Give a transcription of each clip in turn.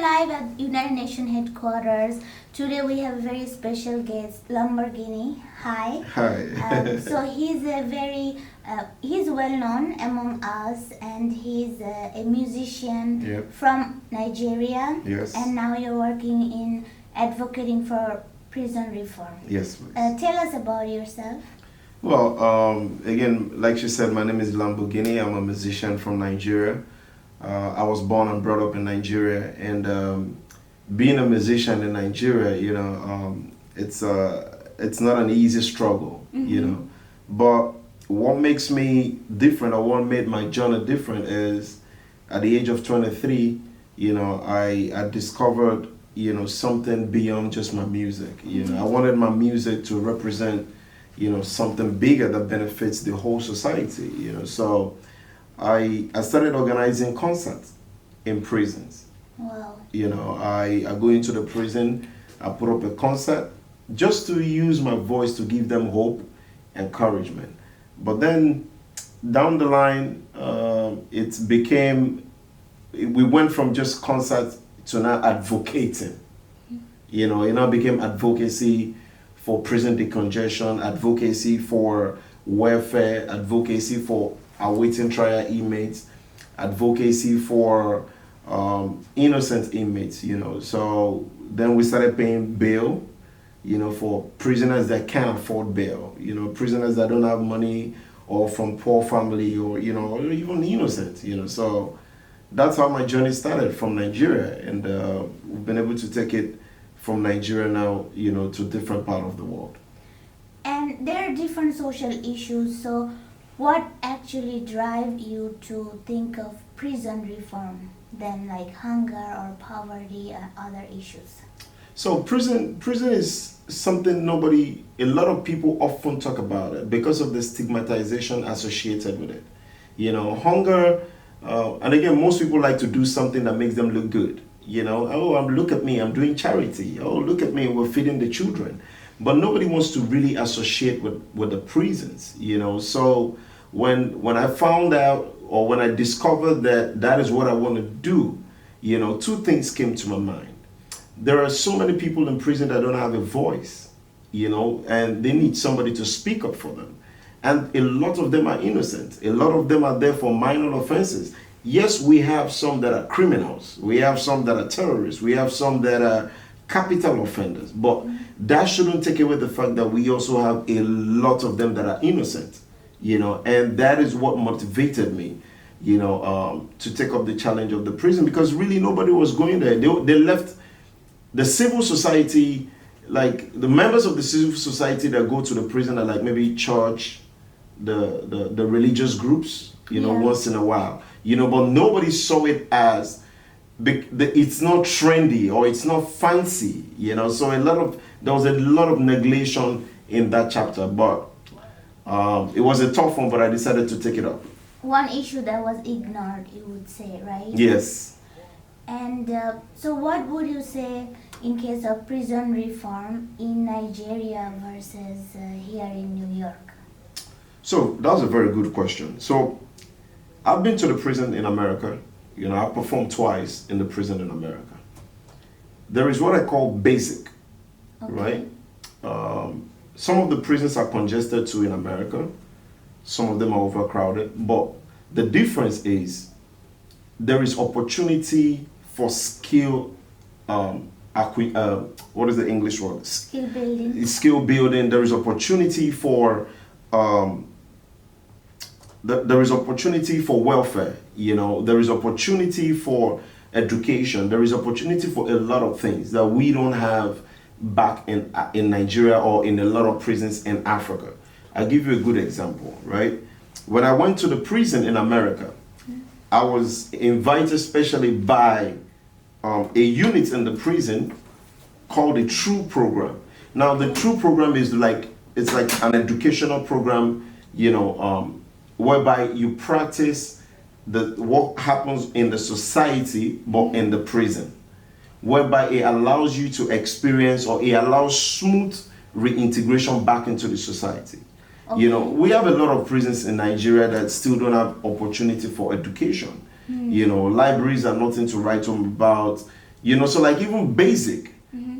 live at United Nations headquarters. Today we have a very special guest, Lamboginny. Hi. Hi. So he's well known among us, and he's a musician Yep. from Nigeria. Yes. And now you're working in advocating for prison reform. Yes, please. Tell us about yourself. Well, again, like she said, my name is Lamboginny. I'm a musician from Nigeria. I was born and brought up in Nigeria, and being a musician in Nigeria, it's not an easy struggle, But what makes me different, or what made my journey different, is at the age of 23, I discovered, something beyond just my music. I wanted my music to represent, something bigger that benefits the whole society. So I started organizing concerts in prisons. Wow. I go into the prison, I put up a concert just to use my voice to give them hope, encouragement. But then down the line, we went from just concerts to now advocating. It now became advocacy for prison decongestion, advocacy for welfare, advocacy for awaiting trial inmates, advocacy for innocent inmates, So then we started paying bail, for prisoners that can't afford bail, prisoners that don't have money, or from poor family, or, or even innocent, So that's how my journey started from Nigeria, and we've been able to take it from Nigeria now, to different part of the world. And there are different social issues, so what actually drive you to think of prison reform than like hunger or poverty and other issues? So prison is something a lot of people often talk about it because of the stigmatization associated with it. Hunger, and again, most people like to do something that makes them look good. Look at me, I'm doing charity. Oh, look at me, we're feeding the children. But nobody wants to really associate with the prisons, So when I found out, or when I discovered that is what I want to do, two things came to my mind. There are so many people in prison that don't have a voice, and they need somebody to speak up for them. And a lot of them are innocent. A lot of them are there for minor offenses. Yes, we have some that are criminals. We have some that are terrorists. We have some that are capital offenders. But that shouldn't take away the fact that we also have a lot of them that are innocent, and that is what motivated me, to take up the challenge of the prison, because really nobody was going there. They left the civil society, like the members of the civil society that go to the prison are like maybe church, the religious groups, once in a while, but nobody saw it as it's not trendy or it's not fancy, so there was a lot of neglection in that chapter, but it was a tough one, but I decided to take it up. One issue that was ignored, you would say, right? Yes. And so what would you say in case of prison reform in Nigeria versus here in New York? So that's a very good question. So I've been to the prison in America. I performed twice in the prison in America. There is what I call basic, Okay. right? Some of the prisons are congested too in America. Some of them are overcrowded. But the difference is there is opportunity for skill, what is the English word? Skill building. Skill building. There is opportunity for there is opportunity for welfare. There is opportunity for education. There is opportunity for a lot of things that we don't have back in Nigeria or in a lot of prisons in Africa. I'll give you a good example, right? When I went to the prison in America, I was invited specially by a unit in the prison called the True Program. Now, the True Program is it's like an educational program, whereby you practice what happens in the society, but in the prison, whereby it allows you to experience, or it allows smooth reintegration back into the society. Okay. We have a lot of prisons in Nigeria that still don't have opportunity for education. Libraries are nothing to write home about. So like even basic.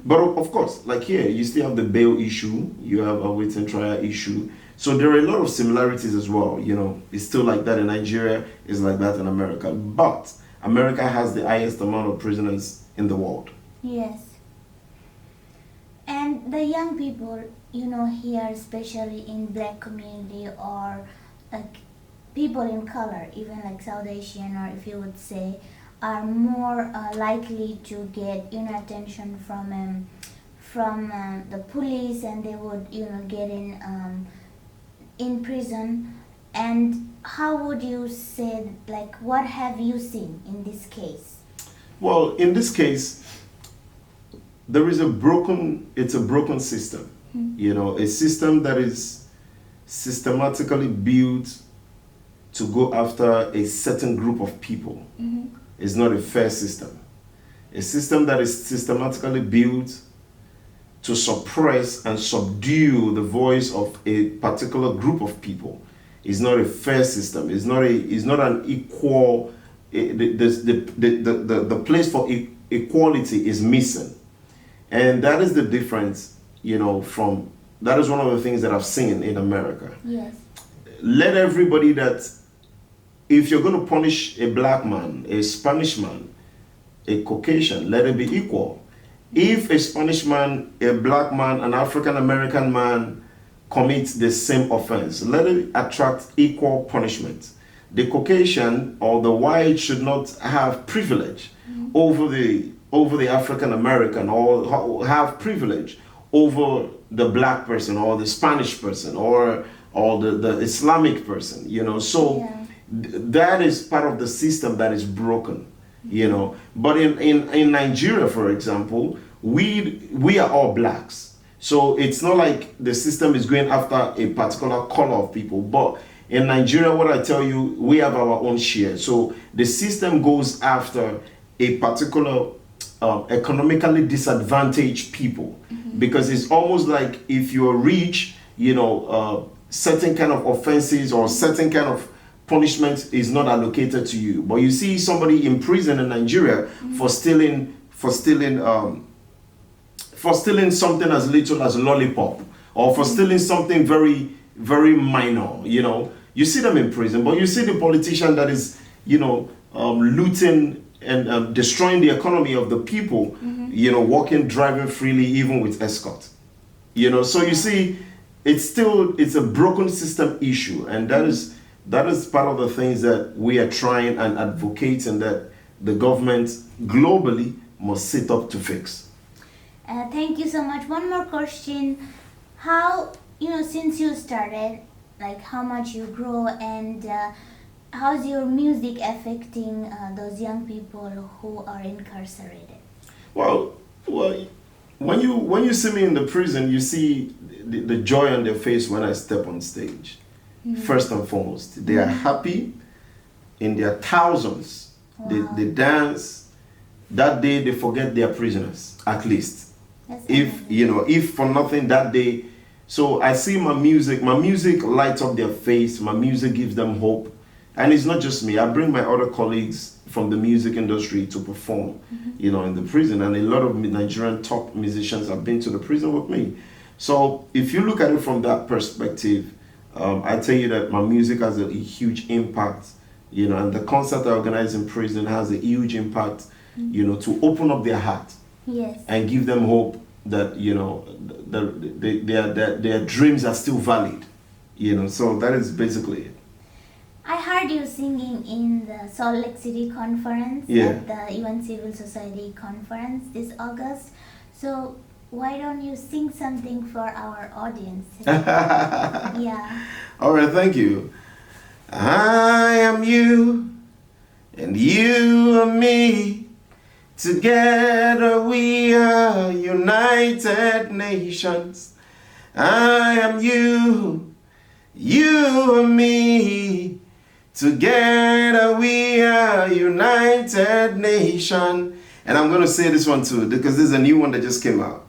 But of course, like here, you still have the bail issue, you have a waiting trial issue. So there are a lot of similarities as well. It's still like that in Nigeria, it's like that in America. But America has the highest amount of prisoners in the world. Yes. And the young people, here, especially in black community or like people in color, even like South Asian, or if you would say, are more likely to get attention from the police, and they would get in prison. And how would you say, like, what have you seen in this case? Well, in this case, there is it's a broken system. A system that is systematically built to go after a certain group of people. It's not a fair system. A system that is systematically built to suppress and subdue the voice of a particular group of people is not a fair system. It's not an equal. The place for equality is missing, and that is the difference. From that is one of the things that I've seen in America. Yes. Let everybody that, if you're going to punish a black man, a Spanish man, a Caucasian, let it be equal. If a Spanish man, a black man, an African American man commits the same offense, let it attract equal punishment. The Caucasian or the white should not have privilege over the African American, or have privilege over the black person or the Spanish person or the Islamic person. So Yeah. That is part of the system that is broken. But in Nigeria, for example, we are all blacks, so it's not like the system is going after a particular color of people. But in Nigeria, what I tell you, we have our own share. So the system goes after a particular economically disadvantaged people, because it's almost like if you're rich, certain kind of offenses or certain kind of punishment is not allocated to you. But you see somebody in prison in Nigeria for stealing something as little as a lollipop, or for stealing something very, very minor. You see them in prison. But you see the politician that is looting and destroying the economy of the people, walking, driving freely, even with escort. So you see, it's a broken system issue, and that is part of the things that we are trying and advocating that the government globally must sit up to fix. Thank you so much. One more question. How, since you started, like how much you grow, and how's your music affecting those young people who are incarcerated? Well, when you see me in the prison, you see the joy on their face when I step on stage. First and foremost, they are happy in their thousands. Wow. They dance. That day they forget they are prisoners, at least. That's If for nothing that day. So I see my music lights up their face. My music gives them hope. And it's not just me. I bring my other colleagues from the music industry to perform, in the prison. And a lot of Nigerian top musicians have been to the prison with me. So if you look at it from that perspective, I tell you that my music has a huge impact, and the concert I organize in prison has a huge impact, to open up their heart. Yes. And give them hope that their dreams are still valid. So that is basically it. I heard you singing in the Salt Lake City conference, Yeah. at the UN Civil Society conference this August. So why don't you sing something for our audience? Yeah. All right, thank you. I am you, and you are me. Together we are United Nations. I am you, you are me. Together we are United Nation. And I'm going to say this one too, because this is a new one that just came out.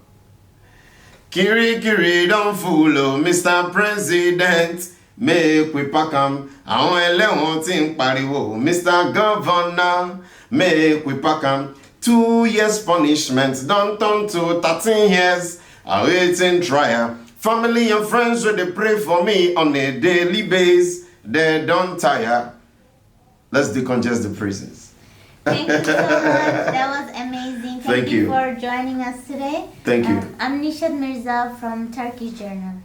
Kiri kiri don't follow Mr. President. Make we pack 'em. Àwọn ẹlẹ́wọ̀n tí ń pariwo Mr. Governor. Make we pack 'em. 2 years punishment don't turn to 13 years. Awaiting trial. Family and friends will they pray for me on a daily basis. They don't tire. Let's decongest the prisons. Thank you so much. That was amazing. Thank you for joining us today. Thank you. I'm Nishat Mirza from Turkish Journal.